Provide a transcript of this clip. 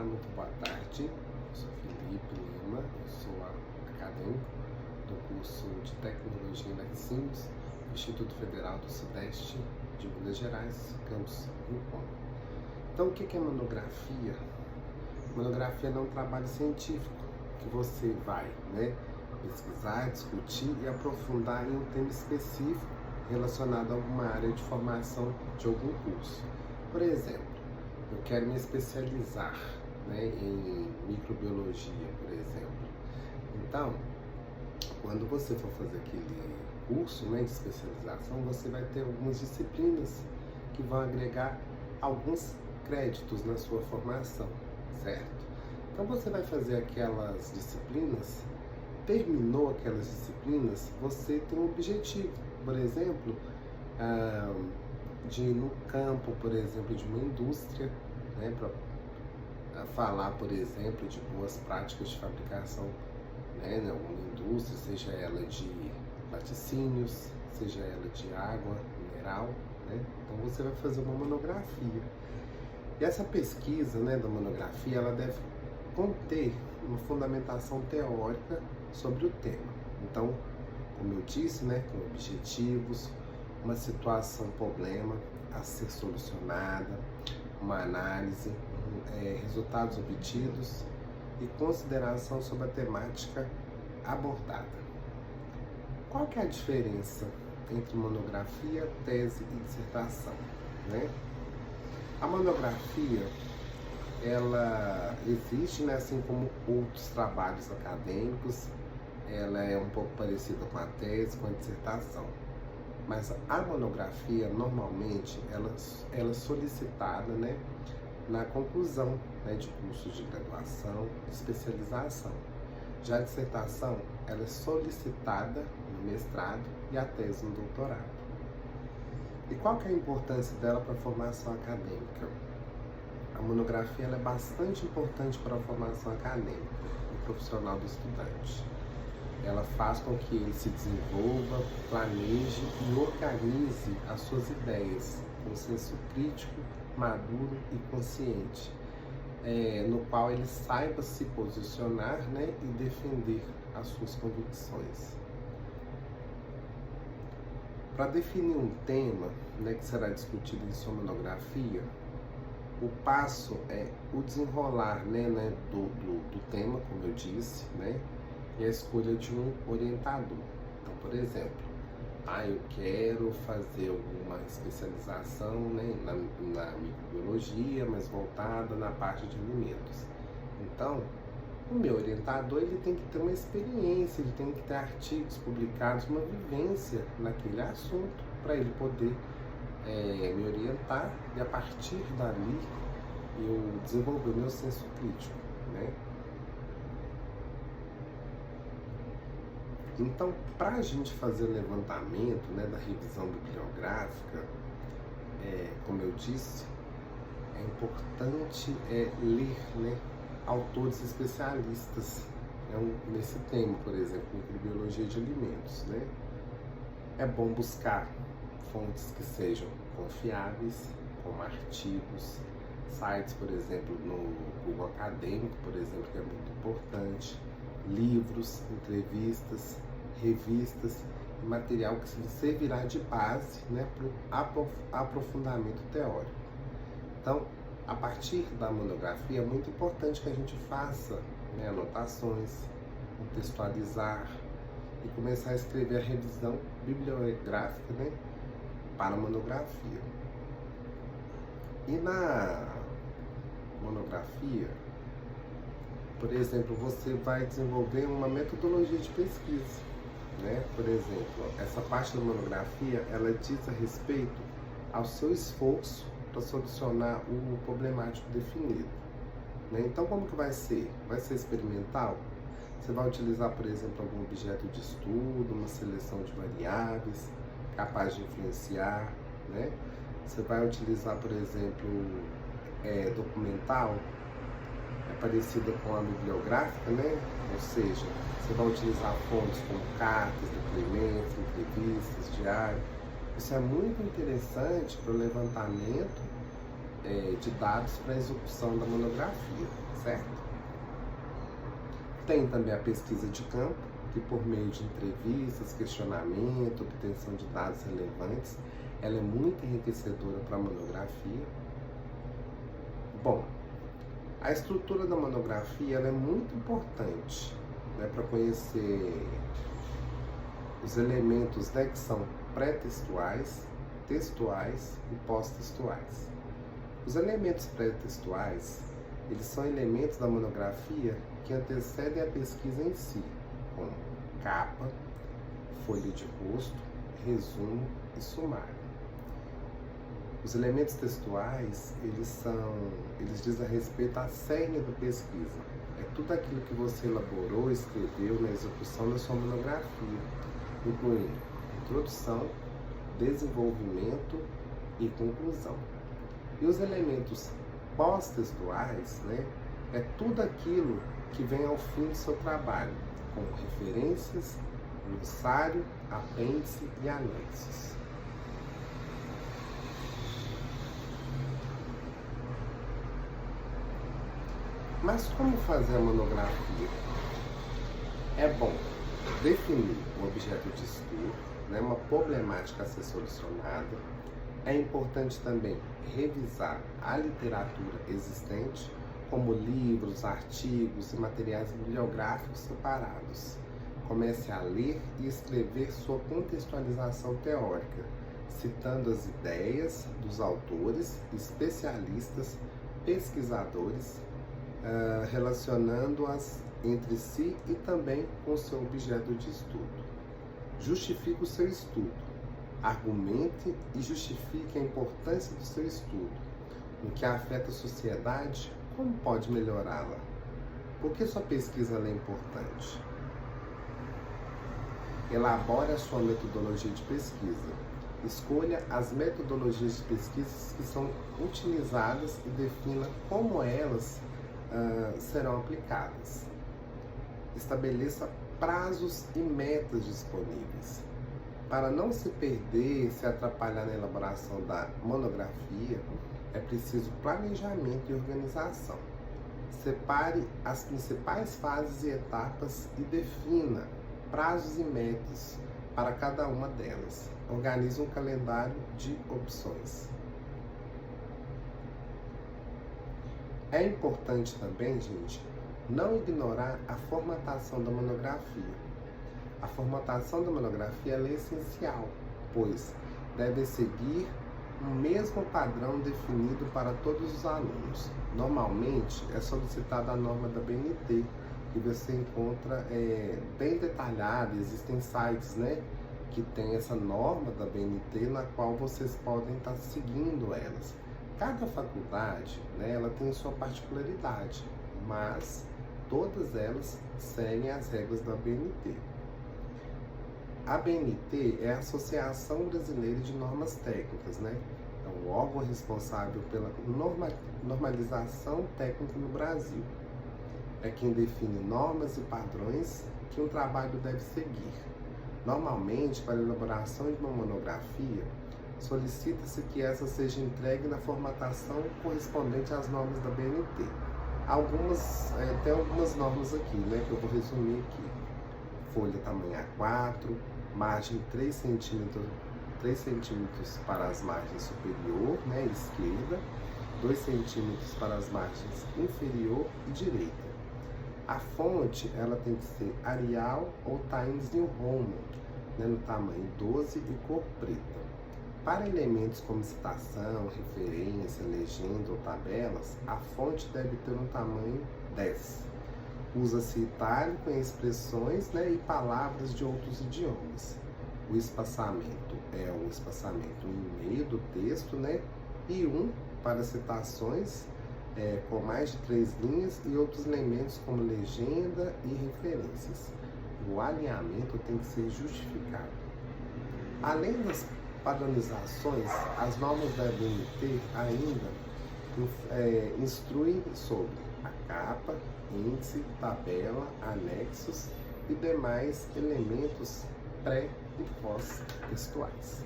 muito boa tarde. Eu sou Felipe Lima, eu sou acadêmico do curso de Tecnologia em Laticínios, Instituto Federal do Sudeste de Minas Gerais, campus Rio Conde. Então, o que é monografia? Monografia é um trabalho científico que você vai, pesquisar, discutir e aprofundar em um tema específico relacionado a alguma área de formação de algum curso. Por exemplo, eu quero me especializar em microbiologia, por exemplo. Então, quando você for fazer aquele curso de especialização, você vai ter algumas disciplinas que vão agregar alguns créditos na sua formação, certo? Então você vai fazer aquelas disciplinas, terminou aquelas disciplinas, você tem um objetivo, por exemplo, de ir no campo, por exemplo, de uma indústria, para falar, por exemplo, de boas práticas de fabricação, em alguma indústria, seja ela de laticínios, seja ela de água mineral, Então você vai fazer uma monografia. E essa pesquisa, da monografia, ela deve conter uma fundamentação teórica sobre o tema. Então, como eu disse, com objetivos, uma situação, problema a ser solucionada, uma análise, resultados obtidos e consideração sobre a temática abordada. Qual que é a diferença entre monografia, tese e dissertação? A monografia, ela existe, assim como outros trabalhos acadêmicos, ela é um pouco parecida com a tese, com a dissertação. Mas a monografia, normalmente, ela é solicitada na conclusão de cursos de graduação, de especialização. Já a dissertação, ela é solicitada no mestrado e a tese no doutorado. E qual que é a importância dela para a formação acadêmica? A monografia ela é bastante importante para a formação acadêmica e profissional do estudante. Ela faz com que ele se desenvolva, planeje e organize as suas ideias com senso crítico, maduro e consciente, no qual ele saiba se posicionar e defender as suas convicções. Para definir um tema que será discutido em sua monografia, o passo é o desenrolar do tema, como eu disse, e a escolha de um orientador. Então, por exemplo, eu quero fazer alguma especialização na microbiologia, mas voltada na parte de alimentos. Então, o meu orientador ele tem que ter uma experiência, ele tem que ter artigos publicados, uma vivência naquele assunto, para ele poder me orientar e a partir dali eu desenvolver meu senso crítico, Então, para a gente fazer o levantamento da revisão bibliográfica, como eu disse, é importante ler autores especialistas nesse tema, por exemplo, microbiologia de alimentos. É bom buscar fontes que sejam confiáveis, como artigos, sites, por exemplo, no Google Acadêmico, por exemplo, que é muito importante, livros, entrevistas, revistas e material que servirá de base para o aprofundamento teórico. Então, a partir da monografia, é muito importante que a gente faça anotações, contextualizar e começar a escrever a revisão bibliográfica para a monografia. E na monografia, por exemplo, você vai desenvolver uma metodologia de pesquisa. Por exemplo, essa parte da monografia, ela diz a respeito ao seu esforço para solucionar o problemático definido. Então, como que vai ser? Vai ser experimental? Você vai utilizar, por exemplo, algum objeto de estudo, uma seleção de variáveis capaz de influenciar, Você vai utilizar, por exemplo, documental, parecida com a bibliográfica, Ou seja, você vai utilizar fontes como cartas, depoimentos, entrevistas, diários. Isso é muito interessante para o levantamento de dados para a execução da monografia, certo? Tem também a pesquisa de campo, que por meio de entrevistas, questionamento, obtenção de dados relevantes, ela é muito enriquecedora para a monografia. Bom, a estrutura da monografia ela é muito importante, né, para conhecer os elementos, né, que são pré-textuais, textuais e pós-textuais. Os elementos pré-textuais, eles são elementos da monografia que antecedem a pesquisa em si, como capa, folha de rosto, resumo e sumário. Os elementos textuais, eles dizem a respeito à cerne da pesquisa. É tudo aquilo que você elaborou, escreveu na execução da sua monografia, incluindo introdução, desenvolvimento e conclusão. E os elementos pós-textuais, né, é tudo aquilo que vem ao fim do seu trabalho, como referências, glossário, apêndice e anexos. Mas como fazer a monografia? É bom definir o objeto de estudo, né, uma problemática a ser solucionada. É importante também revisar a literatura existente, como livros, artigos e materiais bibliográficos separados. Comece a ler e escrever sua contextualização teórica, citando as ideias dos autores, especialistas, pesquisadores, relacionando-as entre si e também com seu objeto de estudo. Justifique o seu estudo. Argumente e justifique a importância do seu estudo, no que afeta a sociedade, como pode melhorá-la. Por que sua pesquisa é importante? Elabore a sua metodologia de pesquisa. Escolha as metodologias de pesquisa que são utilizadas e defina como elas serão aplicadas. Estabeleça prazos e metas disponíveis. Para não se perder, se atrapalhar na elaboração da monografia, é preciso planejamento e organização. Separe as principais fases e etapas e defina prazos e metas para cada uma delas. Organize um calendário de opções. É importante também, gente, não ignorar a formatação da monografia. A formatação da monografia é essencial, pois deve seguir o mesmo padrão definido para todos os alunos. Normalmente é solicitada a norma da BNT, que você encontra bem detalhada. Existem sites, né, que tem essa norma da BNT, na qual vocês podem estar seguindo elas. Cada faculdade, né, ela tem sua particularidade, mas todas elas seguem as regras da BNT. A BNT é a Associação Brasileira de Normas Técnicas, né? É o órgão responsável pela normalização técnica no Brasil. É quem define normas e padrões que um trabalho deve seguir. Normalmente, para a elaboração de uma monografia, solicita-se que essa seja entregue na formatação correspondente às normas da BNT. Tem algumas normas aqui, né, que eu vou resumir aqui. Folha tamanho A4, margem 3 centímetros para as margens superior, né, esquerda, 2 centímetros para as margens inferior e direita. A fonte, ela tem que ser Arial ou Times New Roman, né, no tamanho 12 e cor preta. Para elementos como citação, referência, legenda ou tabelas, a fonte deve ter um tamanho 10. Usa-se itálico em expressões, né, e palavras de outros idiomas. O espaçamento é um espaçamento no meio do texto, né, e para citações com mais de 3 linhas e outros elementos como legenda e referências. O alinhamento tem que ser justificado. Além das padronizações, as normas da BNT ainda instruem sobre a capa, índice, tabela, anexos e demais elementos pré- e pós-textuais.